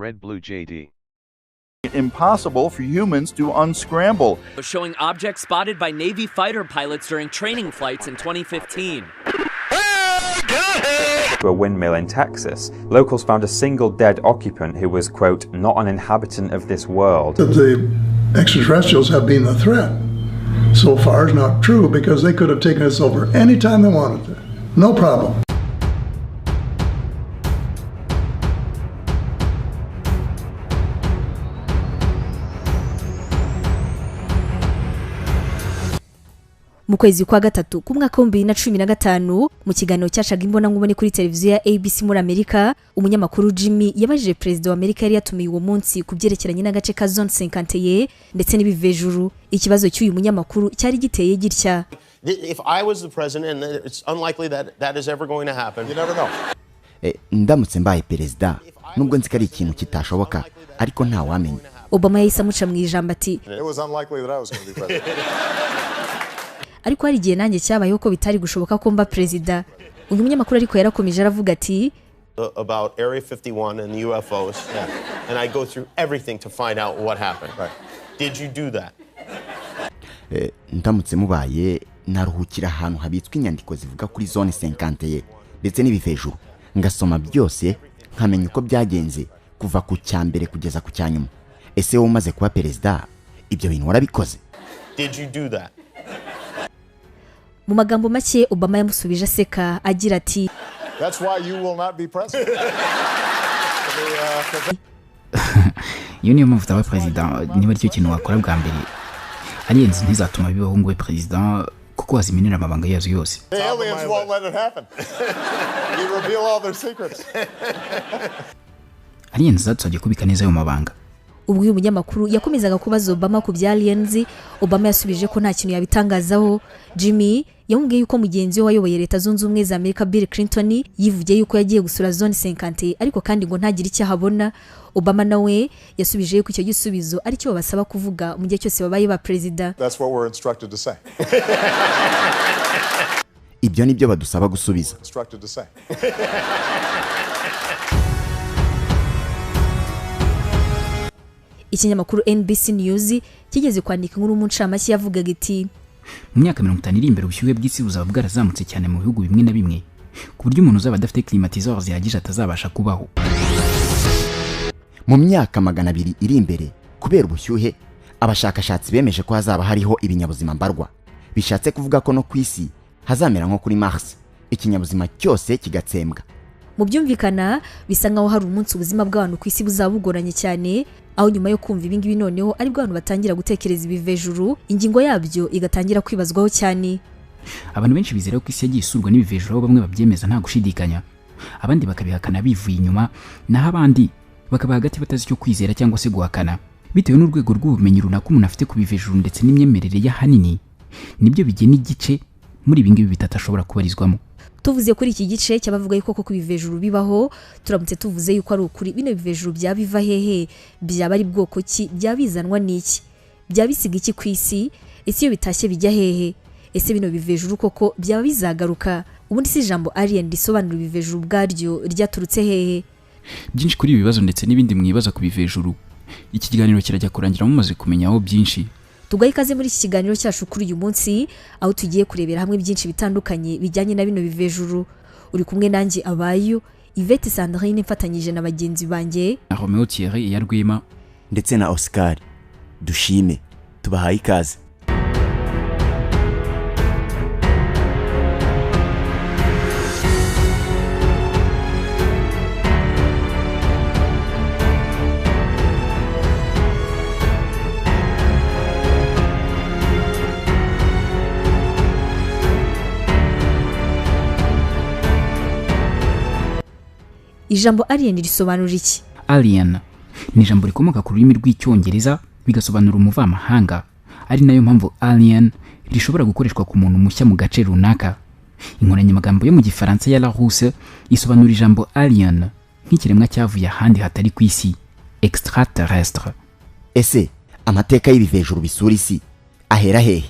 Red Blue JD. Impossible for humans to unscramble. Showing objects spotted by Navy fighter pilots during training flights in 2015. To a windmill in Texas, locals found a single dead occupant who was, quote, not an inhabitant of this world. The extraterrestrials have been the threat so far is not true because they could have taken us over anytime they wanted to. No problem. Mu kwezi kwa gatatu ku mwaka wa 2015 mu kiganiro cyacaga imbona nkubone kuri televiziyo ya ABC muri Amerika, umunyamakuru Jimmy yabajije perezida wa Amerika yari yatumiye uwo munsi kubyerekeranye n'agace ka Zone 51 ndetse n'ibivejuru. Ikibazo cy'uyu munyamakuru cyari giteye gitya: If I was the president, and it's unlikely that is ever going to happen. You never know. Ndamutse mbaye perezida, nubwo nzi ko ari ikintu kitashoboka, ariko nta wamenya. Obama yahise amuca mu ijambo ati: It was unlikely that I was going to be president. Ariko hari igihe nanjye cyabayeho ko bitari gushoboka ko mba perezida. Uyu munyamakuru ariko yarakomeje aravuga ati: About Area 51 and UFOs, and I go through everything to find out what happened. Right. Did you do that? Ndamutse mubaye naruhukira ahantu habitswe inyandiko zivuga kuri Zone 51 ndetse n'ibivejuru, ngasoma byose nkamenya uko byagenze kuva ku cyambere kugeza ku cyanyuma. Ese wowe umaze kuba perezida, ibyo bintu warabikoze? Did you do that? Mu magambo make Obama yamusubije aseka agira ati: That's why you will not be president. Iyo niyo mpamvu utaba perezida, niba aricyo kintu wakora bwa mbere. Aliens ntizatuma bibaho ngo perezida kuko wazimenera amabanga yazo yose. The aliens won't let it happen. You reveal all their secrets. Aliens zatusabye kubika neza ayo mabanga. Ubwo uyu munyamakuru yakomezaga kubaza Obama ku bya aliens, Obama yasubije ko nta kintu yabitangazaho. Jimmy yamubwiye yuko mugenzi we wayoboye leta zunze ubumwe za Amerika Bill Clinton yivugiye yuko yagiye gusura Zone 50 ariko kandi ngo ntagire icyo ahabona. Obama nawe yasubije yuko icyo gisubizo ari cyo basaba kuvuga mu gihe cyose babaye ba president. That's what we're instructed to say. Ibyo nibyo badusaba gusubiza. Instructed to say. Ikinyamakuru NBC News kigeze kwandika inkuru mu ncamake yavugaga iti: mu myaka 50 iri imbere ubushyuhe bw'isi buzaba bwarazamutse cyane mu bihugu bimwe na bimwe ku buryo umuntu uzaba adafite climatiseur zihagije atazabasha kubaho. Mu myaka 200 iri imbere kubera ubushyuhe, abashakashatsi bemeje ko hazaba hariho ibinyabuzima mbarwa. Bishatse kuvuga ko no kwisi hazamera nko kuri Mars, ikinyabuzima cyose kigatsembwa. Mu byumvikana bisa nkaho hari umunsi ubuzima bw'abantu ku isi buzabugoranye cyane, aho nyuma yo kumva ibingibi noneho ari bw'abantu batangira gutekereza ibivejuru, ingingo yabyo igatangira kwibazwaho cyane. Abantu benshi bizera ko isi yagiye isurwa n'ibivejuru, aho bamwe babyemeza nta gushidikanya, abandi bakabihakana bivuye inyuma, naho abandi bakaba hagati batazi icyo kwizera cyangwa se guhakana bitewe n'urwego rw'ubumenyi runaka umuntu afite ku bivejuru ndetse n'imyemerere y'ahanini. Nibyo bigena igice muri ibingibi bitatashobora kubarizwamo. Tuvuze kuri iki gice cyabavuga yuko ku bivejuru bibaho, turamutse tuvuze yuko ari ukuri bino bivejuru byabiva hehe, byaba ari bwoko ki, byabizanwa n'iki, byabisiga iki ku isi, ese iyo bitashye bijya hehe, ese bino bivejuru koko byaba bizagaruka, ubundi si ijambo alien risobanura ibivejuru bwaryo ryaturutse hehe? Byinshi kuri ibi bibazo ndetse n'ibindi mwibaza ku bivejuru, iki kiganiro kirajya kurangira mumaze kumenyaho byinshi. Tugaye ikaze muri iki kiganiro cyacu kuri uyu munsi, aho tugiye kurebera hamwe byinshi bitandukanye bijyanye na bino bivejuru. Uri kumwe nanjye Abayo, Yvette Sandrine mfatanyije na bagenzi banjye na Romeo Thierry ya Rwema ndetse na Oscar. Dushime tubahaye ikaze. Ijambo alien risobanura iki? Alien ni ijambo rikomoka ku rurimi rw'icyongereza bigasobanura umuvamahanga, ari nayo mpamvu alien rishobora gukoreshwa ku muntu mushya mu gace runaka. Inkoranyamagambo yo mu gifaransa ya Larousse isobanura ijambo alien nk'ikiremwa cyavuye ahandi hatari ku isi, extraterrestre. Ese amateka y'ibivejuru bisura isi ahera hehe?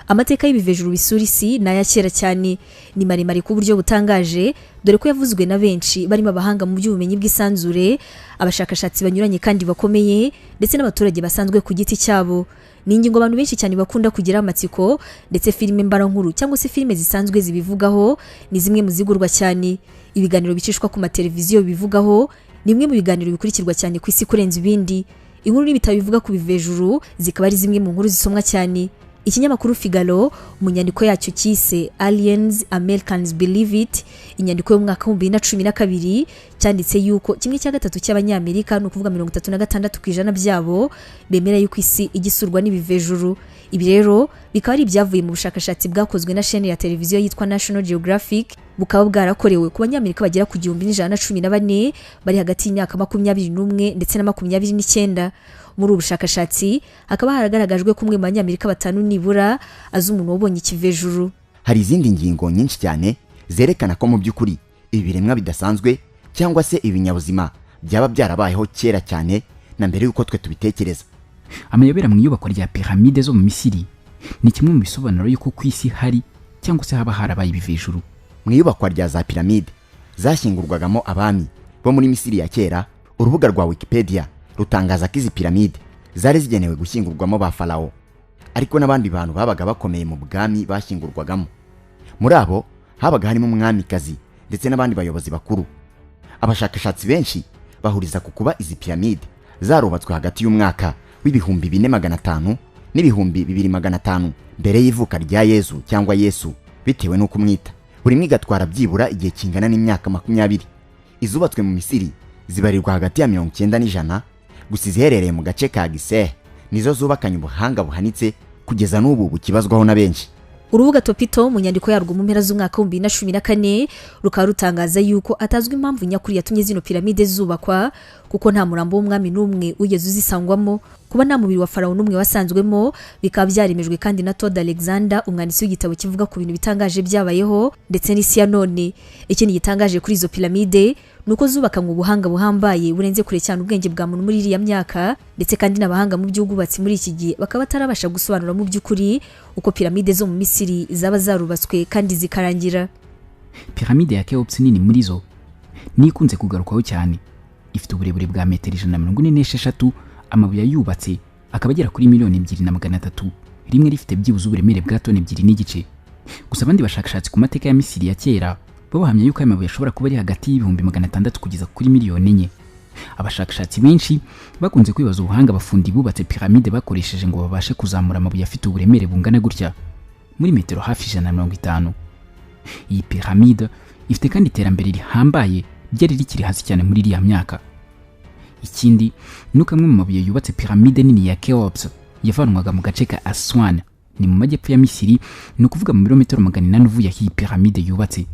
Amateka y'ibivejuru bisura isi ni aya kera cyane, ni maremare ku buryo butangaje, dore ko yavuzwe na benshi barimo abahanga mu by'ubumenyi bw'isanzure, abashakashatsi banyuranye kandi bakomeye, ndetse n'abaturage basanzwe ku giti cyabo. Ni ingingo abantu benshi cyane bakunda kugira amatsiko, ndetse filime mbarankuru cyangwa se filime zisanzwe zibivugaho ni zimwe mu zigurwa cyane. Ibiganiro bicishwa ku mateleviziyo bivugaho ni bimwe mu biganiro bikurikirwa cyane ku isi kurenza ibindi. Inkuru n'ibitabo bivuga ku bivejuru zikaba ari zimwe mu nkuru zisomwa cyane. Ikinyamakuru Figaro mu nyandiko yacyo cyise Aliens Americans Believe It, inyandiko yo mu mwaka wa 2012 cyanditse yuko 1/3 cy'abanyamerika no kuvuga 36% byabo bemera yuko isi igisurwa n'ibivejuru. Ibi rero bikaba ari ibyavuye mu bushakashatsi bwakozwe na chaîne ya televiziyo yitwa National Geographic, bukaba bwarakorewe ku banyamerika bagera ku 1114 bari hagati y'imyaka 21 ndetse na 29. Muri ubu bushakashatsi hakaba haragaragajwe kumwe mu banyamerika 5 nibura azi umuntu wabonye ikivejuru. Hari izindi ngingo nyinshi cyane zerekana ko mu by'ukuri ibiremwa bidasanzwe cyangwa se ibinyabuzima byaba byarabayeho kera cyane na mbere yuko twe tubitekereza. Amayobera mu iyubakwa rya piramide zo mu Misiri ni kimwe mu bisobanuro yuko ku isi hari cyangwa se haba harabaye ibivejuru. Mu iyubakwa rya za piramide zashyingurwagamo abami bo muri Misiri ya kera, urubuga rwa Wikipedia rutangaza ko izi piramide zari zigenewe gushyingurwamo ba Farawo, ariko n'abandi bantu babaga bakomeye mu bwami bashyingurwagamo. Muri abo habaga harimo umwamikazi ndetse n'abandi bayobozi bakuru. Abashakashatsi benshi bahuriza ku kuba izi piramide zarubatswe hagati y'umwaka w'ibihumbi 4500 n'ibihumbi 2500 mbere y'ivuka rya Yesu cyangwa Yesu, bitewe n'uko umwita. Buri mwe gatwara byibura igihe kingana n'imyaka 20. Izubatswe mu Misiri zibarirwa hagati ya 90 n'ijana, gusa ziherereye mu gace ka Giseh nizo zubakanye ubuhanga buhanitse kugeza n'ubu bukibazwaho na benshi. Urubuga Topito mu nyandiko yarwo mu mpera z'umwaka wa 2014 rukaba rutangaza yuko atazwi impamvu nyakuri yatumye zino piramide zubakwa, kuko nta murambo w'umwami n'umwe ugeze uzisangwamo, kuba nta mubiri wa Farawo n'umwe wasanzwemo bikaba byaremejwe kandi na Todd Alexander, umwanditsi w'igitabo kivuga ku bintu bitangaje byabayeho ndetse n'isi ya none. Ikindi gitangaje kuri izo piramide nuko zubakanywe ubuhanga buhambaye burenze kure cyane ubwenge bwa muntu muri iriya myaka, ndetse kandi n'abahanga mu by'ubwubatsi muri iki gihe bakaba batarabasha gusobanura mu by'ukuri uko piramide zo mu Misiri zaba zarubatswe kandi zikarangira. Piramide ya Keops nini muri zo ni ikunze kugarukwaho cyane. Ifite uburebure bwa metero 146, amabuye yubatse akaba agera kuri 2,300,000, rimwe rifite byibuze uburemere bwa toni 2.5. Gusa abandi bashakashatsi ku mateka ya Misiri ya kera bahamya yuko amabuye ashobora kuba ari hagati y'ibihumbi 600 kugeza kuri 4,000,000. Abashakashatsi benshi bakunze kwibaza ubuhanga abafundi bubatse piramide bakoresheje ngo babashe kuzamura amabuye afite uburemere bungana gutya muri metero hafi 150. Iyi piramide ifite kandi iterambere rihambaye ryari rikiri hasi cyane muri iriya myaka. Ikindi nuko amwe mu mabuye yubatse piramide nini ya Keops yavanwaga mu gace ka Aswan, ni mu majyepfo ya Misiri, ni ukuvuga mu birometero 800 uvuye aho iyi piramide yubatse.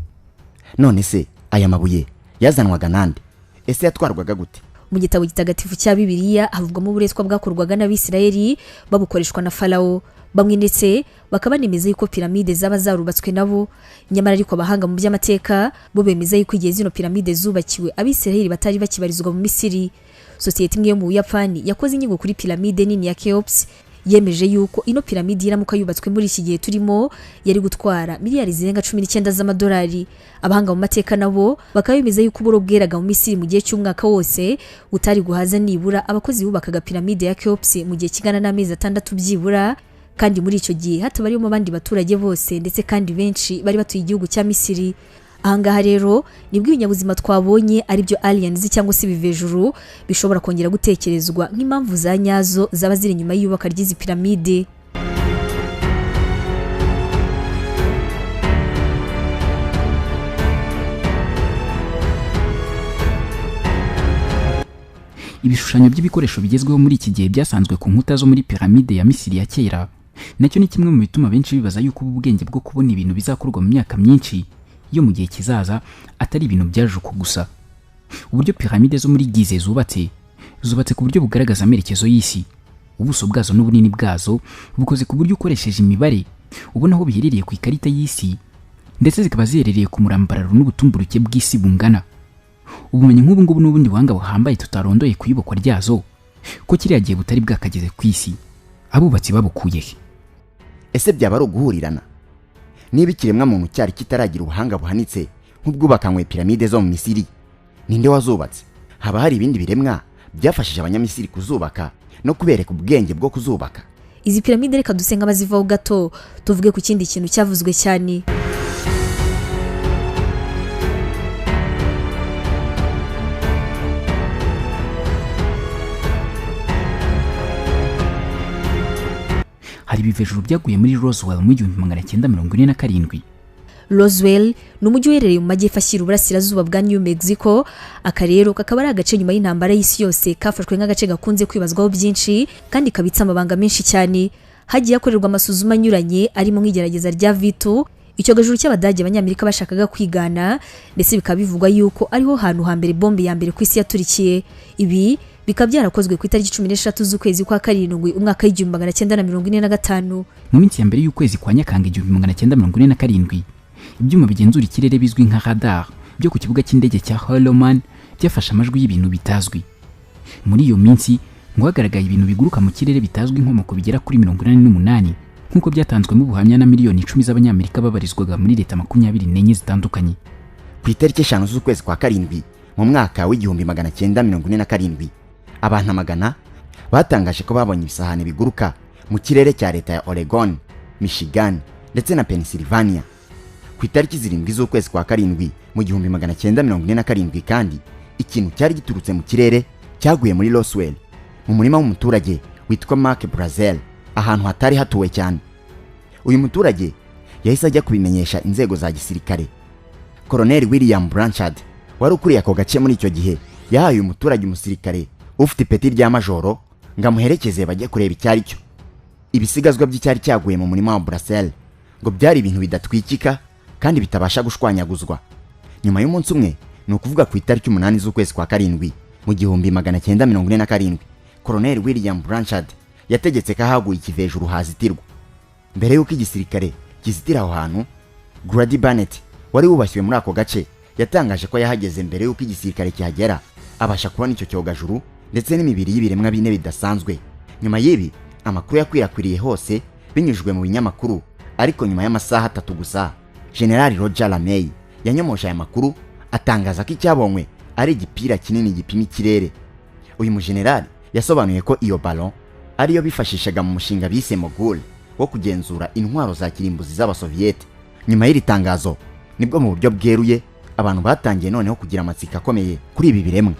None se aya mabuye yazanwaga nande? Ese yatwarwaga gute? Mu gitabo gitagatifu cya Bibiliya havugwamo uburetwa bwakorwaga n'Abisirayeli babukoreshwa na Farawo. Bamwe ndetse bakaba nemeza yuko piramide zaba zarubatswe nabo, nyamara ariko abahanga mu by'amateka bo bemeza yuko igihe zino piramide zubakiwe Abisirayeli batari bakibarizwa mu Misiri. Sosiyete imwe yo mu Buyapani yakoze inyigo kuri piramide nini ya Keops, yemeje yuko ino piramide iramuka yubatswe muri iki gihe turimo yari gutwara miliyari zirenga 19 z'amadolari. Abahanga mu mateka nabo bakaba bemeza yuko uburo bweraga mu Misiri mu gihe cy'umwaka wose utari guhaza nibura abakozi bubakaga piramide ya Keops mu gihe kigana n'amezi 6 byibura, kandi muri icyo gihe hatabarimo abandi baturage bose ndetse kandi benshi bari batuye igihugu cya Misiri. Ahangaha rero nibwo ibinyabuzima twabonye ari byo aliens cyangwa se ibivejuru bishobora kongera gutekerezwa nk'impamvu za nyazo zaba ziri nyuma y'iyubaka ry'izi piramide. Ibishushanyo by'ibikoresho bigezweho muri iki gihe byasanzwe ku nkuta zo muri piramide ya Misiri ya kera, nacyo ni kimwe mu bituma benshi bibaza yuko ubwenge bwo kubona ibintu bizakorwa mu myaka myinshi yo mu gihe kizaza atari ibintu byajuko gusa. Uburyo piramide zo muri Gize zubatse ku buryo bugaragaza amerekezo y'isi. Ubuso bwazo n'ubunini bwazo bukoze ku buryo ukoresheje imibare ubona aho biherereye ku ikarita y'isi, ndetse zikaba ziherereye ku murambararo n'ubutumburuke bw'isi bungana. Ubumenyi nk'ubu ngubu n'ubundi buhanga buhambaye tutarondoye ku ibokwa ryazo ko kiriya gihe butari bwakageze ku isi, abubatsi babukuye he? ese byaba ari uguhurirana? Niba ikiremwa muntu cyari kitaragira ubuhanga buhanitse nk'ubwubakanywe piramide zo mu Misiri, ninde wazubatse? Haba hari ibindi biremwa byafashije abanyamisiri kuzubaka no kubereka ubwenge bwo kuzubaka? Izi piramide reka dusenga bazivaho gato tuvuge ku kindi kintu cyavuzwe cyane. Hari ibivejuru byaguye muri Roswell mu 1947. Roswell ni umujyi uherereye mu majyepfo ashyira uburasirazuba bwa New Mexico. Akarero kakaba ari agace nyuma y'intambara y'isi yose kafashwe nk'agace gakunze kwibazwaho byinshi kandi kabitsa amabanga menshi cyane. Hagiye hakorerwa amasuzuma anyuranye arimo nk'igerageza rya V2, icyo gajuru cy'Abadage abanyamerika bashakaga kwigana, ndetse bikaba bivugwa yuko ariho hantu hambere bombe ya mbere ku isi yaturikiye. Ibi bikaba byarakozwe ku itariki 13 z'ukwezi kwa karindwi umwaka w'1945. Mu minsi ya mbere y'ukwezi kwa Nyakanga 1947, ibyuma bigenzura ikirere bizwi nka radar byo ku kibuga cy'indege cya Holloman byafashe amajwi y'ibintu bitazwi. Muri iyo minsi ngo hagaragaye ibintu biguruka mu kirere bitazwi inkomoko bigera kuri 88 nk'uko byatanzwe mu buhamya na miliyoni 10 z'abanyamerika babarizwaga muri leta 24 zitandukanye. Ku itariki 5 z'ukwezi kwa karindwi mu mwaka w'1947, abantu amagana batangaje ko babonye ibisahane biguruka mu kirere cya leta ya Oregon, Michigan ndetse na Pennsylvania. Ku itariki 7 z'ukwezi kwa karindwi mu 1947 kandi ikintu cyari giturutse mu kirere cyaguye muri Roswell mu murima w'umuturage witwa Mark Brazel, ahantu hatari hatuwe cyane. Uyu muturage yahise ajya kubimenyesha inzego za gisirikare. Colonel William Blanchard wari ukuriye ako gace muri icyo gihe yahaye umuturage umusirikare ufite ipeti rya majoro ngo amuherekeze bajye kureba icyari cyo. Ibisigazwa by'icyari cyaguye mu murima wa Brazel ngo byari ibintu bidatwikika kandi bitabasha gushwanyaguzwa. Nyuma y'umunsi umwe, ni ukuvuga ku itariki 8 z'ukwezi kwa karindwi mu 1947, Colonel William Blanchard yategetse ko haguye ikivejuru hazitirwa. Mbere y'uko igisirikare kizitira aho hantu, Grady Barnett wari wubashywe muri ako gace yatangaje ko yahageze mbere y'uko igisirikare kihagera, abasha kubona icyo cyogajuru ndetse n'imibiri y'ibiremwa bine bidasanzwe. Nyuma y'ibi, amakuru yakwirakwiriye hose binyujwe mu binyamakuru, ariko nyuma y'amasaha 3 gusa General Roger Lamey yanyomosha aya makuru atangaza ko icyabonywe ari igipira kinini gipima ikirere. Uyu mugenerali yasobanuye ko iyo ballon ariyo bifashishaga mu mushinga bise Mogul wo kugenzura intwaro za kirimbuzi z'Abasoviete. Nyuma y'iri tangazo nibwo mu buryo bweruye abantu batangiye noneho kugira amatsiko akomeye kuri ibi biremwa.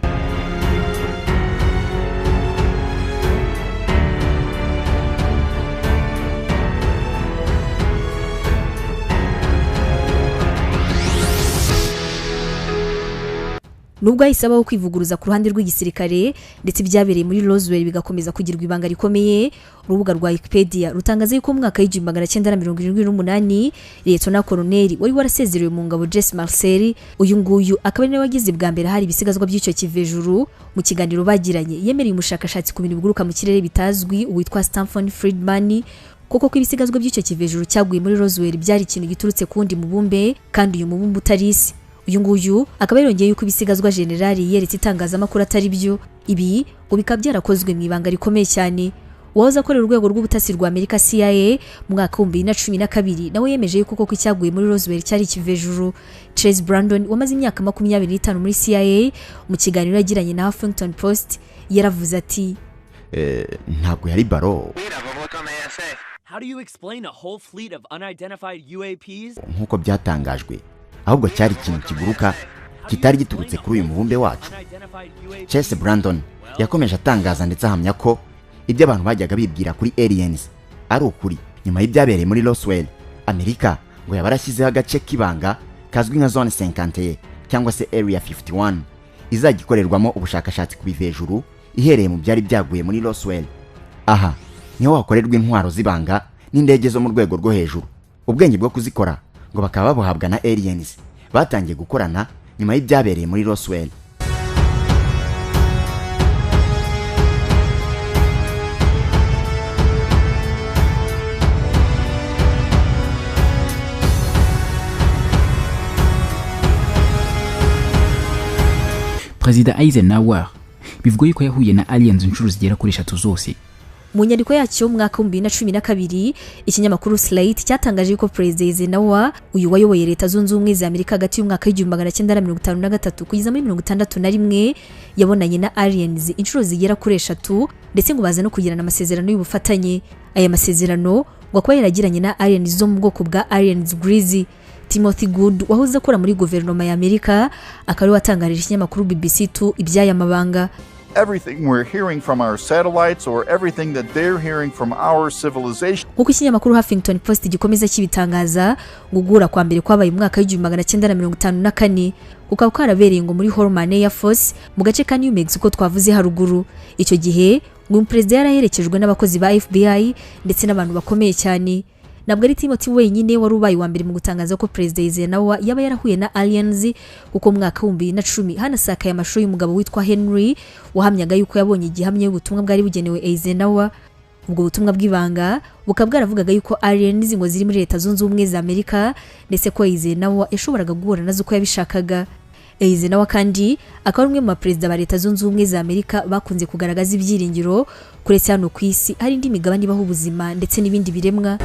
Nubwo ahisabaho kwivuguruza ku ruhande rw'igisirikare ndetse byabereye muri Roswell bigakomeza kugirwa ibanga rikomeye, urubuga rwa Wikipedia rutangaza yuko mu mwaka w'1978 Lieutenant Colonel wari warasezerewe mu ngabo Jesse Marcel, uyu nguyu akaba ari nawe wagize bwa mbere hari ibisigazwa by'icyo kivejuru. Mu kiganiro bagiranye yemereye umushakashatsi ku bintu biguruka mu kirere bitazwi witwa Stanford Friedman kuko ibisigazwa by'icyo kivejuru cyaguye muri Roswell byari ikintu giturutse kundi mubumbe kandi uyu mubumbe utarisi. Uyu nguyu akaba yarongeye yuko ibisigazwa generali yeretse itangazamakuru atari byo. Ibi ngo bikaba byarakozwe mu ibanga rikomeye cyane. Uwahoze akorera urwego rw'ubutasi rwa Amerika CIA mu mwaka w'2012 nawe yemeje yuko koko icyaguye muri Roswell cyari ikivejuru. Chase Brandon wamaze imyaka 25 muri CIA mu kiganiro yagiranye na Huffington Post yaravuze ati ntabwo yari baro. How do you explain a whole fleet of unidentified UAPs? Nkuko byatangajwe, ahubwo cyari ikintu kiguruka kitari giturutse kuri uyu mubumbe wacu. Chase Brandon yakomeje atangaza ndetse ahamya ko ibyo abantu bajyaga bibwira kuri aliens ari ukuri. Nyuma y'ibyabereye muri Roswell, Amerika ngo yabarashyizeho agace k'ibanga kazwi nka Zone 51 cyangwa se Area 51 izajya ikorerwamo ubushakashatsi ku bivejuru ihereye mu byari byaguye muri Roswell. Aha niho hakorerwa intwaro z'ibanga n'indege zo mu rwego rwo hejuru. Ubwenge bwo kuzikora ngo bakaba babuhabwa na aliens batangiye gukorana nyuma y'ibyabereye muri Roswell. Perezida Eisenhower bivugwa yuko yahuye na aliens inshuro zigera kuri 3 zose. Mu nyandiko yacyo mu mwaka wa 2012 ikinyamakuru Slate cyatangaje ko Perezida Eisenhower uyu wayoboye leta zunze ubumwe za Amerika hagati y'umwaka w'1953 kugeza muri 1961 yabonanye na aliens inshuro zigera kuri 3 ndetse ngo baza no kugirana amasezerano y'ubufatanye. Aya masezerano ngo kuba yaragiranye na aliens zo mu bwoko bwa aliens Greasy. Timothy Good wahoze akora muri guverinoma ya Amerika akaba watangarije ikinyamakuru BBC2 ibyaya mabanga. Everything we're hearing from our satellites or everything that they're hearing from our civilization. Kuko ikinyamakuru Huffington Post gikomeza kibitangaza gugura kwa mbere kwabaye umwaka w'1954 ukaba karabereye ngo muri Holman Air Force mu gace ka New Mexico twavuze haruguru. Icyo gihe ngo Perezida yaraherekejwe n'abakozi ba FBI ndetse n'abantu bakomeye cyane. Nabwo ari Timothy wenyine wari ubaye wa mbere mu gutangaza ko Perezida Eisenhower yaba yarahuye na aliens kuko mwaka wa 2010 hanasakaye amashusho y'umugabo witwa Henry wahamyaga yuko yabonye igihamya y'ubutumwa bwari bugenewe Eisenhower. Ubwo butumwa bw'ibanga bukaba bwaravugaga yuko aliens ngo ziri muri leta zunze ubumwe za Amerika ndetse ko Eisenhower yashoboraga guhura nazo uko yabishakaga. Eisenhower kandi akaba umwe mu perezida ba leta zunze ubumwe za Amerika bakunze kugaragaza ibyiringiro kuretse hano ku isi hari indi migabane ibaho ubuzima ndetse n'ibindi biremwa.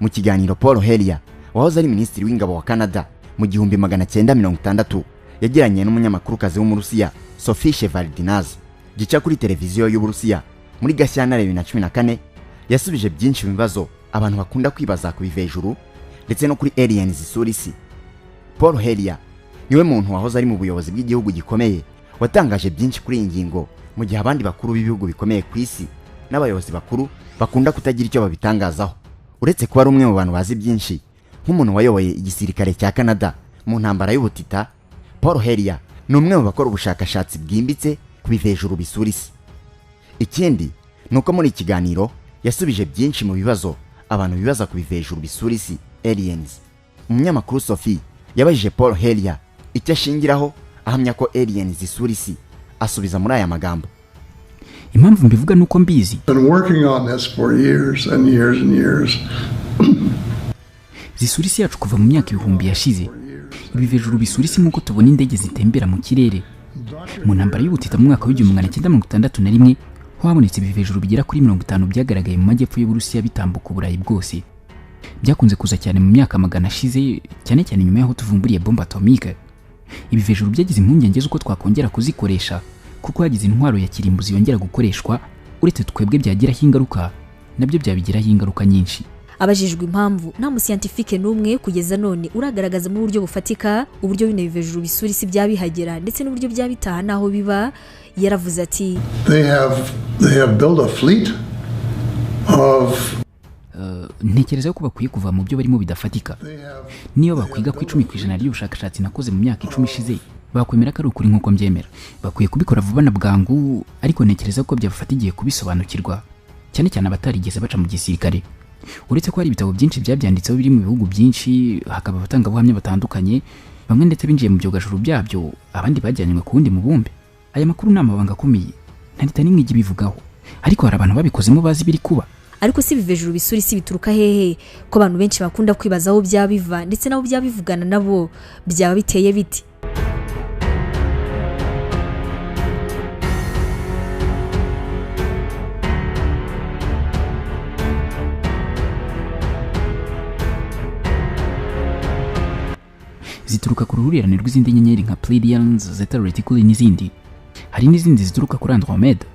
Mu kiganiro Paul Hellyer wahoze ari minisitiri w'ingabo wa Canada mu 1960 yagiranye n'umunyamakuru kazi w'umurusiya Sophie Shevardinaz gica kuri televiziyo y'Uburusiya muri Gashyantare 2014 yasubije byinshi bibazo abantu bakunda kwibaza ku bivejuru ndetse no kuri aliens isura isi. Paul Hellyer niwe muntu wahoze ari mu buyobozi bw'igihugu gikomeye watangaje byinshi kuri iyi ngingo mu gihe abandi bakuru b'ibihugu bikomeye ku isi n'abayobozi bakuru bakunda kutagira icyo babitangazaho. Uretse kuba ari umwe mu bantu bazi byinshi nk'umuntu wayoboye igisirikare cya Canada mu ntambara y'ubutita, Paul Hellyer ni umwe mu bakora ubushakashatsi bwimbitse ku bivejuru bisura isi. Ikindi nuko muri ikiganiro yasubije byinshi mu bibazo abantu bibaza ku bivejuru bisura isi aliens. Umunyamakuru Sophie yabajije Paul Hellyer icyo ashingiraho ahamya ko aliens zisura isi, asubiza muri aya magambo: impamvu mbivuga nuko mbizi zisura isi yacu kuva mu myaka ibihumbi yashize. Ibivejuru bisura isi nk'uko tubona indege zitembera mu kirere. Mu ntambara y'ubutita mu mwaka w'1961 ho habonetse ibivejuru bigera kuri 50 byagaragaye mu majyepfo y'Uburusiya bitambuka uburayi bwose. Byakunze kuza cyane mu myaka magana ashize, cyane cyane nyuma y'aho tuvumburiye bombe atomique. Ibivejuru byagize impungenge z'uko twakongera kuzikoresha kuko hagize intwaro ya kirimbuzi yongera gukoreshwa uretse twebwe byagiraho ingaruka nabyo byabigiraho ingaruka nyinshi. Abajijwe impamvu nta muscientifique n'umwe kugeza none uragaragaza mu buryo bufatika uburyo bino bivejuru bisura isi byabihagera ndetse n'uburyo byabitaha naho biba, yaravuze ati they have built a fleet of ntekereza ko bakwiye kuva mu byo barimo bidafatika. Niyo bakwiga ku 10% ry'ubushakashatsi nakoze mu myaka 10 ishize bakwemera ko ari ukuri nk'uko mbyemera. Bakwiye kubikora vuba na bwangu, ariko ntekereza ko byafata igihe kubisobanukirwa, cyane cyane abatarigeze baca mu gisirikare. Uretse ko hari ibitabo byinshi byabyanditseho biri mu bihugu byinshi, hakaba abatangabuhamya batandukanye, bamwe ndetse binjiye mu byogajuru byabyo, abandi bajyanywe ku wundi mubumbe. Aya makuru ni amabanga akomeye ntarita n'imwe igibivugaho, ariko hari abantu babikozemo bazi biri kuba. Ariko si ibivejuru bisura isi bituruka hehe ko abantu benshi bakunda kwibazaho byabiva ndetse nabo byabivugana nabo byaba biteye biti? Zituruka ku ruhurirane rw'izindi nyenyeri nka Pleiadians, Zeta Reticuli n'izindi. Hari n'izindi zituruka kuri Andromeda.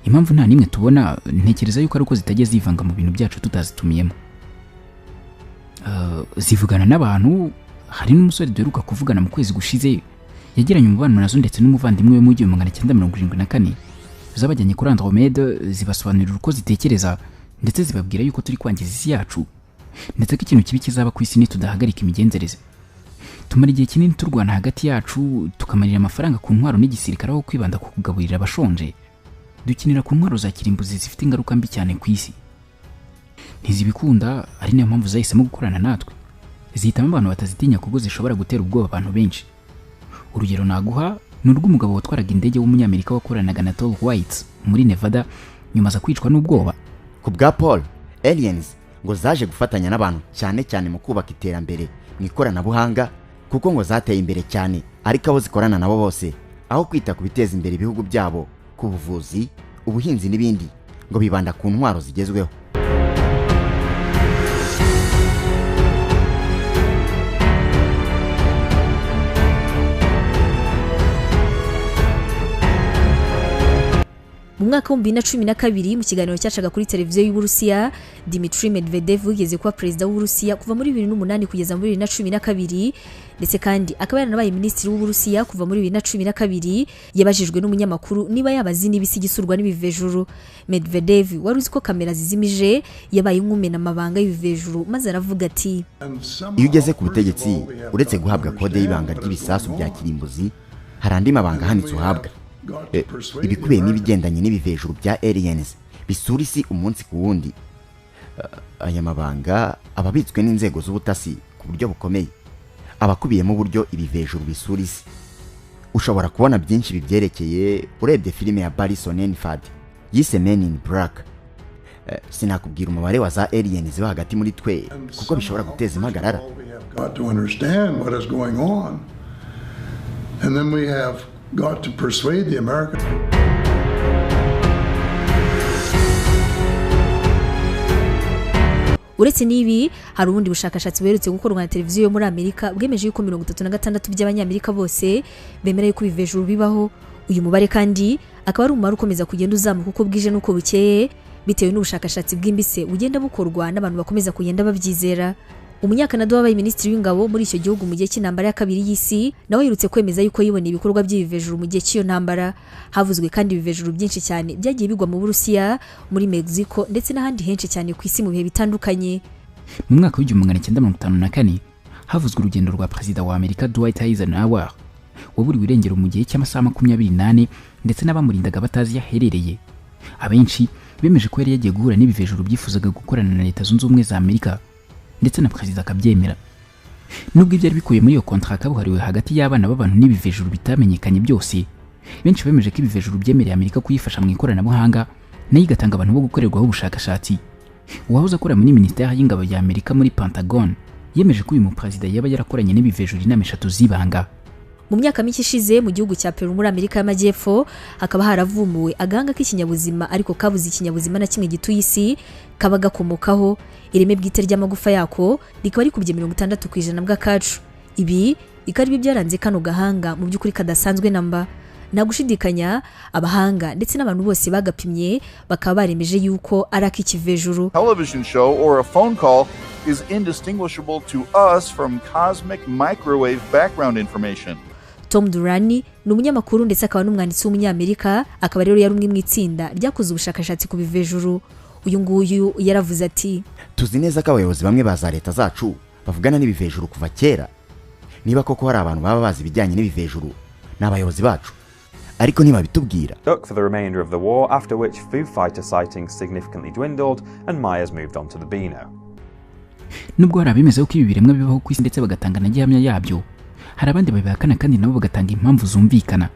Impamvu nta nimwe tubona, ntekereza yuko ari uko zitajya zivanga mu bintu byacu tutazitumiyemo. Zivugana n'abantu. Hari n'umusore duheruka kuvugana mu kwezi gushize yagiranye umubano nazo ndetse n'umuvandimwe we mu 1974 zabajyanye kuri Andromeda, zibasobanurira uko zitekereza ndetse zibabwira yuko turi kwangiza isi yacu ndetse ko ikintu kibi kizaba ku isi nitudahagarika imigenzereze. Tumara igihe kinini turwana hagati yacu, tukamarira amafaranga ku ntwaro n'igisirikare aho kwibanda ku kugaburira abashonje. Dukinira ku ntwaro za kirimbuzi zifite ingaruka mbi cyane ku isi. Ntizibikunda, ari nayo mpamvu zahisemo gukorana natwe. Zihitamo abantu batazitinya kuko zishobora gutera ubwoba abantu benshi. Urugero naguha ni urw'umugabo watwaraga indege w'umunyamerika wakoranaga na Toll White muri Nevada nyuma za kwicwa n'ubwoba. ku bwa Paul, aliens ngo zaje gufatanya n'abantu cyane cyane mu kubaka iterambere mu ikoranabuhanga kuko ngo zateye imbere cyane ariko abo zikorana nabo bose aho kwita ku biteza imbere ibihugu byabo ku buvuzi, ubuhinzi n'ibindi ngo bibanda ku ntwaro zigezweho. mu mwaka wa 2012 mu kiganiro cyacaga kuri televiziyo y'Uburusiya, Dmitry Medvedev yigeze kuba perezida w'Uburusiya kuva muri 2008 kugeza muri 2012 ndetse kandi akaba yaranabaye minisitiri w'Uburusiya kuva muri 2012. Yabajijwe n'umunyamakuru niba yabazi n'ibisi gisurwa n'ibivejuru. Medvedev wari uzi ko kamera zizimije yabaye nk'umena amabanga y'ibivejuru maze aravuga ati, iyo ugeze ku butegetsi uretse guhabwa kode y'ibanga ry'ibisasu bya kirimbuzi hari andi mabanga hanitse uhabwa. Ibikubiye n'ibigendanye n'ibivejuru bya aliens bisura isi umunsi ku wundi. Aya mabanga ababitswe n'inzego z'ubutasi ku buryo bukomeye, abakubiyemo uburyo ibivejuru bisura isi. Ushobora kubona byinshi bibyerekeye urebye filime ya Barrison Enford yise Men in Black. Sinakubwira umubare wa za aliens ziba hagati muri twe kuko bishobora guteza impagarara. And then we have got to persuade the Americans. Uretse n'ibi hari ubundi bushakashatsi buherutse gukorwa na televiziyo yo muri Amerika bwemeje yuko 36 by'abanyamerika bose bemera yuko ibivejuru bibaho. Uyu mubare kandi akaba ari umubare ukomeza kugenda uzamuka uko bwije n'uko bukeye bitewe n'ubushakashatsi bwimbise bugenda bukorwa n'abantu bakomeza kugenda babyizera. Umunyakanada wabaye minisitiri w'ingabo muri icyo gihugu mu gihe cy'intambara ya kabiri y'isi nawe yirutse kwemeza yuko yiboneye ibikorwa by'ibivejuru mu gihe cy'iyo ntambara. Havuzwe kandi ibivejuru byinshi cyane byagiye bigwa mu Burusiya, muri Mexico ndetse n'ahandi henshi cyane ku isi mu bihe bitandukanye. Mu mwaka wa 1954 havuzwe urugendo rwa perezida wa Amerika Dwight Eisenhower waburiwe irengero mu gihe cy'amasaha 28 ndetse n'abamurindaga batazi yaherereye. Abenshi bemeje ko yari yagiye guhura n'ibivejuru byifuzaga gukorana na Leta Zunze Ubumwe za Amerika ndetse na perezida akabyemera. Nubwo ibyari bikuye muri iyo contract kabuhariwe hagati y'abana b'abantu n'ibivejuru bitamenyekanye byose, benshi bemeje ko ibivejuru byemereye Amerika kuyifasha mu ikoranabuhanga nayo igatanga abantu bo gukorerwaho ubushakashatsi. Uwahoze akora muri Minisiteri y'Ingabo ya Amerika muri Pentagon yemeje ko uyu muperezida yaba yarakoranye n'ibivejuru inama 3 z'ibanga. Mu myaka mike ishize mu gihugu cya Peru muri Amerika y'Amajyepfo hakaba haravumuwe agahanga k'ikinyabuzima ariko kabuze ikinyabuzima na kimwe gituye isi kaba gakomokaho. Ireme bwite ry'amagufa yako rikaba rikubye 60% bw'akacu. Ibi bikari byaranze kano gahanga mu by'ukuri kadasanzwe namba. Nagushidikanya abahanga ndetse n'abantu bose bagapimye bakaba baremeje yuko ari ak'ikivejuru. Television show or a phone call is indistinguishable to us from cosmic microwave background information. Tom Durrani ni umunyamakuru ndetse akaba n'umwanditsi w'umunyamerika, akaba rero yari umwe mu itsinda ryakoze ubushakashatsi ku bivejuru. Uyu nguyu yaravuze ati, tuzi neza ko abayobozi bamwe baza leta zacu bavugana n'ibivejuru kuva kera. Niba koko hari abantu baba bazi ibijyanye n'ibivejuru n'abayobozi bacu ariko ntibabitubwira. Stuck for the remainder of the war, after which Foo Fighter sightings significantly dwindled and Myers moved on to the Beano. Nubwo hari abemeza ko ibi biremwa bibaho ku isi ndetse bagatanga na gihamya yabyo, hari abandi babihakana kandi nabo bagatanga impamvu zumvikana.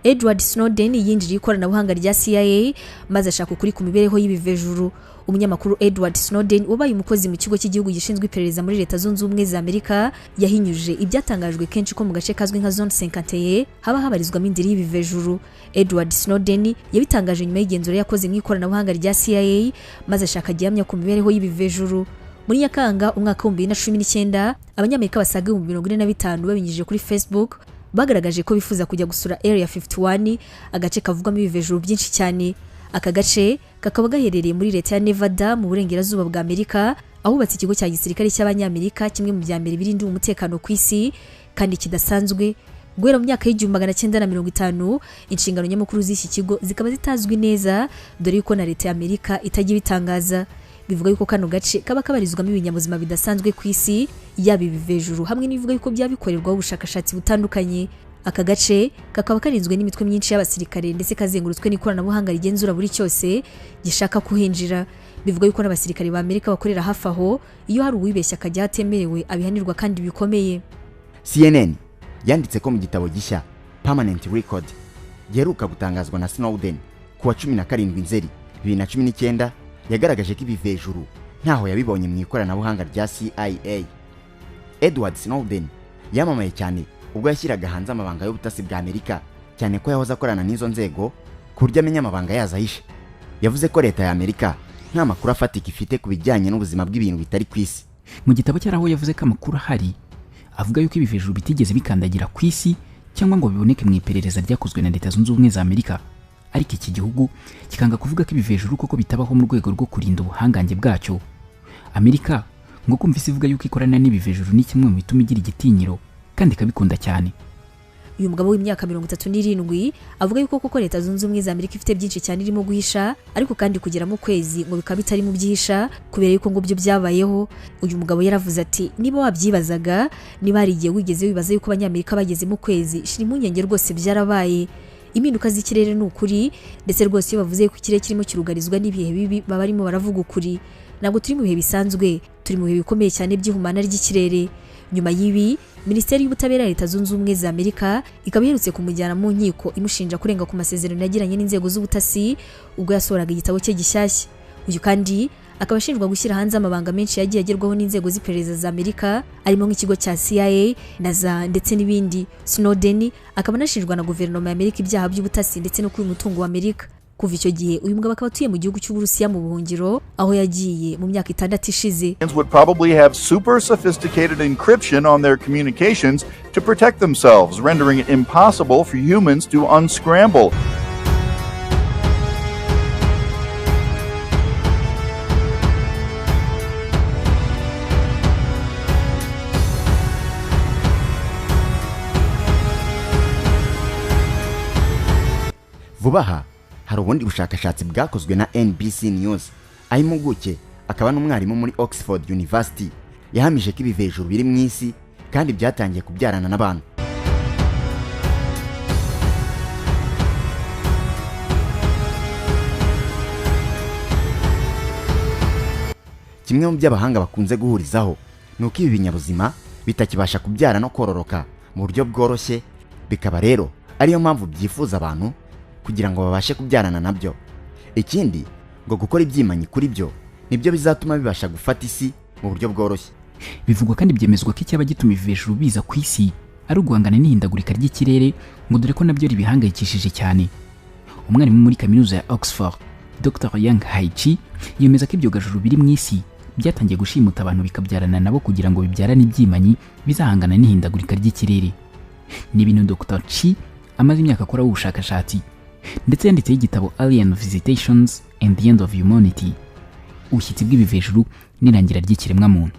Edward Snowden yinjiriye ikoranabuhanga rya CIA maze ashaka ukuri ku mibereho y'ibivejuru. Umunyamakuru Edward Snowden wabaye umukozi mu kigo cy'igihugu gishinzwe iperereza muri Leta Zunze Ubumwe za Amerika yahinyuje ibyatangajwe kenshi ko mu gace kazwi nka Zone 51 haba habarizwamo indiri y'ibivejuru. Edward Snowden yabitangaje nyuma y'igenzura yakoze mu ikoranabuhanga rya CIA maze ashaka gihamya ku mibereho y'ibivejuru. Muri Nyakanga umwaka wa 2019 abanyamerika basaga 45 babinyujije kuri Facebook bagaragaje ko bifuza kujya gusura Area 51, agace kavugwamo ibivejuru byinshi cyane. Aka gace kakaba gaherereye muri leta ya Nevada mu burengerazuba bwa Amerika, ahubatse ikigo cya gisirikare cy'abanyamerika kimwe mu bya mbere birindira umutekano ku isi kandi kidasanzwe. Guhera mu myaka y'1950 inshingano nyamukuru z'iki kigo zikaba zitazwi neza, dore yuko na leta ya Amerika itajya bitangaza. Bivuga yuko kano gace kaba kabarizwamo ibinyabuzima bidasanzwe ku isi, yaba ibivejuru hamwe n'ibivuga yuko byabikorerwaho ubushakashatsi butandukanye. Aka gace kakaba karinzwe n'imitwe myinshi y'abasirikare ndetse kazengurutswe n'ikoranabuhanga rigenzura buri cyose gishaka kuhinjira. Bivuga yuko n'abasirikare ba Amerika bakorera hafi aho, iyo hari uwibeshya akajya atemerewe abihanirwa kandi bikomeye. CNN yanditse ko mu gitabo gishya Permanent Record giheruka gutangazwa na Snowden ku wa 17 Nzeri 2019 yagaragaje ko ibivejuru ntaho yabibonye mu ikoranabuhanga rya CIA. Edward Snowden yamamaye cyane ubwo yashyiraga hanze amabanga y'ubutasi bwa Amerika, cyane ko yahoze akorana n'izo nzego ku buryo amenya amabanga yazo ahishe. Yavuze ko leta ya Amerika nta makuru afatika ifite ku bijyanye n'ubuzima bw'ibintu bitari ku isi. Mu gitabo cyaraho yavuze ko amakuru ahari avuga yuko ibivejuru bitigeze bikandagira ku isi cyangwa ngo biboneke mu iperereza ryakozwe na Leta Zunze Ubumwe za Amerika, ariko iki gihugu kikanga kuvuga ko ibivejuru koko bitabaho mu rwego rwo kurinda ubuhangange bwacyo. Amerika ngo kumvise ivuga yuko ikorana n'ibivejuru ni kimwe mu bituma igira igitinyiro kandi ikabikunda cyane. Uyu mugabo w'imyaka 37 avuga yuko koko Leta Zunze Ubumwe za Amerika ifite byinshi cyane irimo guhisha, ariko kandi kugera mu kwezi ngo bikaba bitari mu byihisha kubera yuko ngo byo byabayeho. Uyu mugabo yaravuze ati niba wabyibazaga, niba hari igihe wigeze wibaza yuko abanyamerika bageze mu kwezi, shira impungenge rwose byarabaye. Impinduka z'ikirere ni ukuri, ndetse rwose iyo bavuze ko ikirere kirimo kirugarizwa n'ibihe bibi baba barimo baravuga ukuri. Ntabwo turi mu bihe bisanzwe, turi mu bihe bikomeye cyane by'ihumana ry'ikirere. Nyuma y'ibi, Minisiteri y'Ubutabera ya Leta Zunze Ubumwe za Amerika ikaba iherutse kumujyana mu nkiko imushinja kurenga ku masezerano yagiranye n'inzego z'ubutasi ubwo yasohoraga igitabo cye gishyashya. Uyu kandi akaba ashinjwa gushyira hanze amabanga menshi yagiye agerwaho n'inzego z'iperereza za Amerika, arimo nk'ikigo cya CIA ndetse n'ibindi. Snowden akaba anashinjwa na guverinoma ya Amerika ibyaha by'ubutasi ndetse no kwiba umutungo wa Amerika. Kuva icyo gihe uyu mugabo akaba atuye mu gihugu cy'Uburusiya mu buhungiro, aho yagiye mu myaka 6 ishize. Would probably have super sophisticated encryption on their communications to protect themselves, rendering it impossible for humans to unscramble. Vuba aha hari ubundi bushakashatsi bwakozwe na NBC News, aho impuguke akaba n'umwarimu muri Oxford University yahamije ko ibivejuru biri mu isi kandi byatangiye kubyarana n'abantu. Kimwe mu by'abahanga bakunze guhurizaho ni uko ibi binyabuzima bitakibasha kubyara no kororoka mu buryo bworoshye, bikaba rero ariyo mpamvu byifuza abantu kugira ngo babashe kubyarana nabyo. Ikindi ngo gukora ibyimanyi kuri byo nibyo bizatuma bibasha gufata isi mu buryo bworoshye. Bivugwa kandi byemezwa ko icyaba gituma ibivejuru biza ku isi ari uguhangana n'ihindagurika ry'ikirere, ngo dore ko nabyo ribihangayikishije cyane. Umwarimu muri kaminuza ya Oxford, Dr. Yang Haichi, yemeza ko ibyogajuru biri mu isi byatangiye gushimuta abantu bikabyarana nabo kugira ngo bibyarane ibyimanyi bizahangana n'ihindagurika ry'ikirere. Ni ibintu Dr. Chi amaze imyaka akora ubushakashatsi, ndetse yanditseho igitabo Alien Visitations and the End of Humanity, ubushyitsi bw'ibivejuru n'irangira ry'ikiremwa muntu.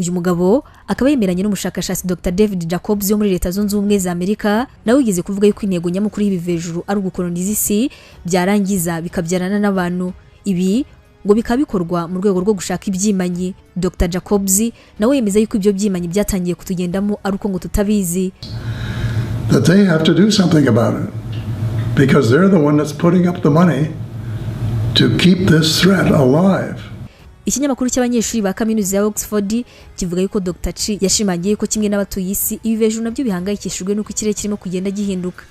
Uyu mugabo akaba yemeranye n'umushakashatsi Dr. David Jacobs yo muri Leta Zunze Ubumwe za Amerika, nawe wigeze kuvuga yuko intego nyamukuru y'ibivejuru ari ugukoloniza isi, byarangiza bikabyarana n'abantu. Ibi ngo bikabikorwa mu rwego rwo gushaka ibyimanyi. Dr. Jacobs nawe yemeza yuko ibyo byimanyi byatangiye kutugendamo ari uko ngo tutabizi. That they have to do something about it because they're the one that's putting up the money to keep this threat alive. Ikinyamakuru cy'abanyeshuri ba kaminuza ya Oxford kivuga yuko Dr. Chi yashimangiye ko kimwe n'abatuye isi ibivejuru nabyo bihangayikishijwe n'uko ikirere kirimo kugenda gihinduka.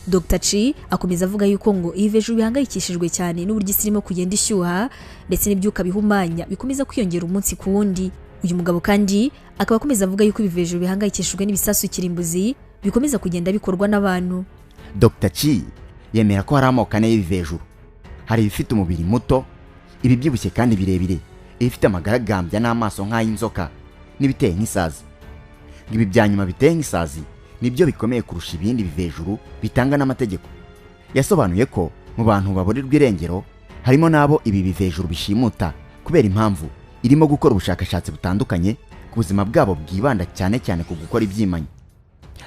Dr. Chi akomeza avuga yuko ngo ibivejuru bihangayikishijwe cyane n'uburyo isi irimo kugenda ishyuha ndetse n'ibyuka bihumanya bikomeza kwiyongera umunsi ku wundi. Uyu mugabo kandi akaba akomeza avuga yuko ibivejuru bihangayikishijwe n'ibisasu kirimbuzi bikomeza kugenda bikorwa n'abantu. Dr. Chi yemera ko hari amoko ane y'ibivejuru. Hari ibifite umubiri muto, ibibyibushye kandi birebire, ibifite amagaragambya n'amaso nk'ay'inzoka, n'ibiteye nk'isazi. Ibi byanyuma biteye nk'isazi nibyo bikomeye kurusha ibindi bivejuru bitanga n'amategeko. Yasobanuye ko mu bantu baburirwa irengero harimo nabo ibi bivejuru bishimuta kubera impamvu irimo gukora ubushakashatsi butandukanye ku buzima bwabo bwibanda cyane cyane ku gukora ibyimanyi.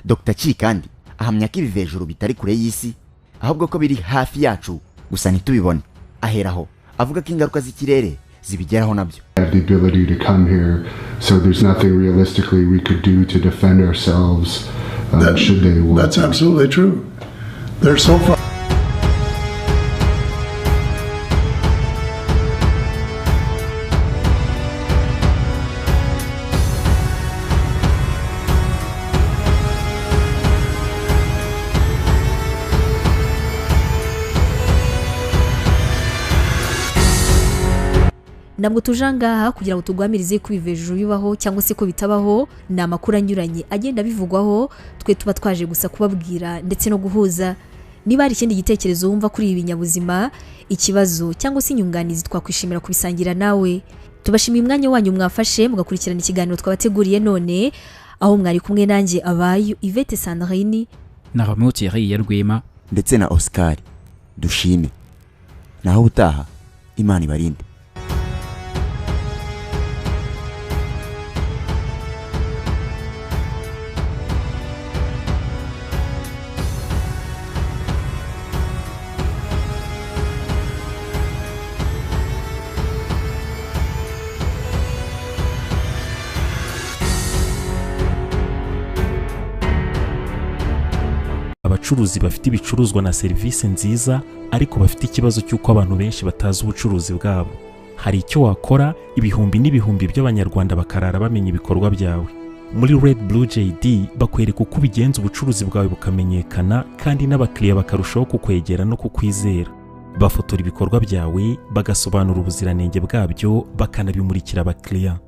Dr. Chi kandi ahamya ko ibivejuru bitari kure y'isi, ahubwo ko biri hafi yacu gusa ntitubibone. Aheraho avuga ko ingaruka z'ikirere zibigeraho nabyo. Have the ability to come here, so there's nothing realistically we could do to defend ourselves should they want. That's absolutely true. They're so far. ntabwo tuje ngaha kugira ngo tugwamirize ko ibivejuru bibaho cyangwa se ko bitabaho. Ni amakuru anyuranye agenda bivugwaho, twe tuba twaje gusa kubabwira ndetse no guhuza. Niba hari ikindi gitekerezo wumva kuri ibi binyabuzima, ikibazo cyangwa se inyunganizi, twakwishimira kubisangira nawe. Tubashimiye umwanya wanyu mwafashe mugakurikirana ikiganiro twabateguriye none, aho mwari kumwe nanjye Abayo Yvette Sandrine na Romeo Thierry ya Rwema ndetse na Oscar. Dushime naho utaha, Imana ibarinde. Abacuruzi bafite ibicuruzwa na serivisi nziza ariko bafite ikibazo cy'uko abantu benshi batazi ubucuruzi bwabo. Hari icyo wakora ibihumbi n'ibihumbi by'abanyarwanda bakarara bamenya ibikorwa byawe. Muri Red Blue JD bakwereka uko ubigenza ubucuruzi bwawe bukamenyekana kandi n'abakiriya bakarushaho kukwegera no kukwizera. Bafotora ibikorwa byawe, bagasobanura ubuziranenge bwabyo, bakanabimurikira abakiriya.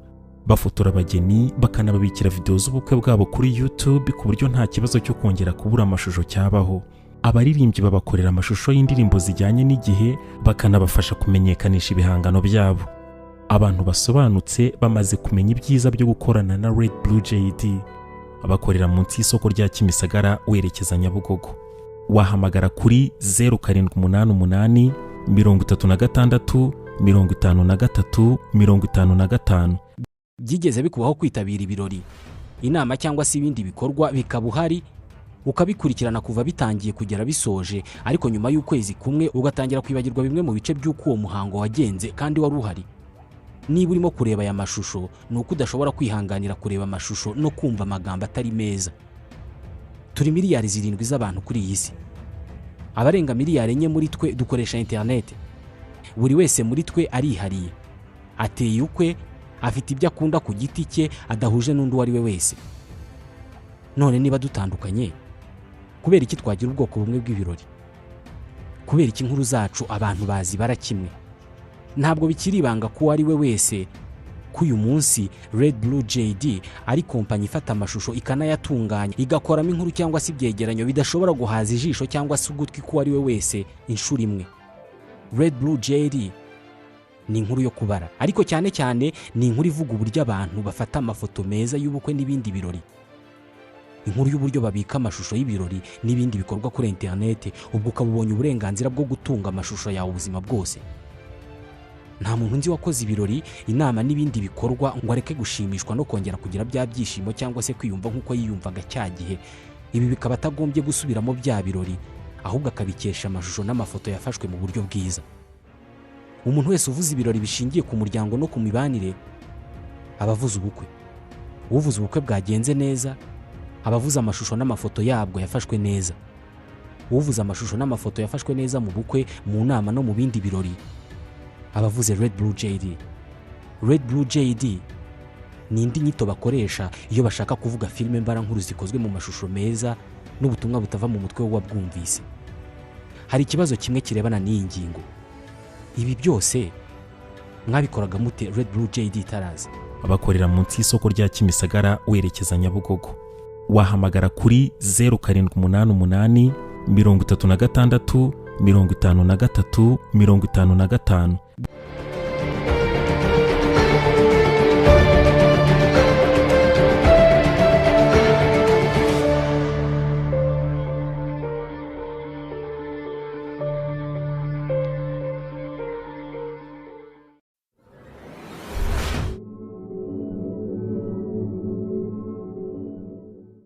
Bafotora abageni, bakanababikira video z'ubukwe bwabo kuri YouTube ku buryo nta kibazo cyo kongera kubura amashusho cyabaho. Abaririmbyi babakorera amashusho y'indirimbo zijyanye n'igihe, bakanabafasha kumenyekanisha ibihangano byabo. Abantu basobanutse bamaze kumenya ibyiza byo gukorana na Red Blue JD. Abakorera munsi y'isoko rya Kimisagara werekeza Nyabugogo. Wahamagara kuri 0788 36 53 55. byigeze bikubaho kwitabira ibirori, inama cyangwa se ibindi bikorwa bikaba uhari ukabikurikirana kuva bitangiye kugera bisoje, ariko nyuma y'ukwezi kumwe ugatangira kwibagirwa bimwe mu bice by'uko uwo muhango wagenze kandi wari uhari? Niba urimo kureba aya mashusho, ni uko udashobora kwihanganira kureba amashusho no kumva amagambo atari meza. Turi miliyari 7 z'abantu kuri iyi si. Abarenga miliyari 4 muri twe dukoresha internet. Buri wese muri twe arihariye, ateye ukwe, afite ibyo akunda ku giti cye adahuje n'undi wari we wese. None niba dutandukanye, kubera iki twagira ubwoko bumwe bw'ibirori? Kubera iki inkuru zacu abantu bazi barakimwe? Ntabwo bikiri ibanga ko ari we wese ko uyu munsi Red Blue JD ari kompanyi ifata amashusho ikanayatunganya, igakoramo inkuru cyangwa se ibyegeranyo bidashobora guhaza ijisho cyangwa se ugutwi ko ari we wese inshuro imwe. Red Blue JD ni inkuru yo kubara, ariko cyane cyane ni inkuru ivuga uburyo abantu bafata amafoto meza y'ubukwe n'ibindi birori. Inkuru y'uburyo babika amashusho y'ibirori n'ibindi bikorwa kuri internet, ubwo ukabubonye uburenganzira bwo gutunga amashusho yawe ubuzima bwose. Nta muntu nzi wakoze ibirori, inama n'ibindi bikorwa ngo areke gushimishwa no kongera kugira bya byishimo cyangwa se kwiyumva nk'uko yiyumvaga cya gihe. Ibi bikaba atagombye gusubiramo bya birori, ahubwo akabikesha amashusho n'amafoto yafashwe mu buryo bwiza. Umuntu wese uvuze ibirori bishingiye ku muryango no ku mibanire abavuze ubukwe. Uvuze ubukwe bwagenze neza, abavuze amashusho n'amafoto yabwo yafashwe neza. Uvuze amashusho n'amafoto yafashwe neza mu bukwe, mu nama no mu bindi birori, abavuze Red Blue JD. Red Blue JD ni indi nyito bakoresha iyo bashaka kuvuga filime mbarankuru zikozwe mu mashusho meza n'ubutumwa butava mu mutwe w'uwabwumvise. Hari ikibazo kimwe kirebana n'iyi ngingo. Ibi byose mwabikoraga mute Red Blue JD tarazi? Abakorera munsi y'isoko rya Kimisagara werekeza Nyabugogo. Wahamagara kuri 0788 36 53 55.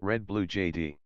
Red Blue JD.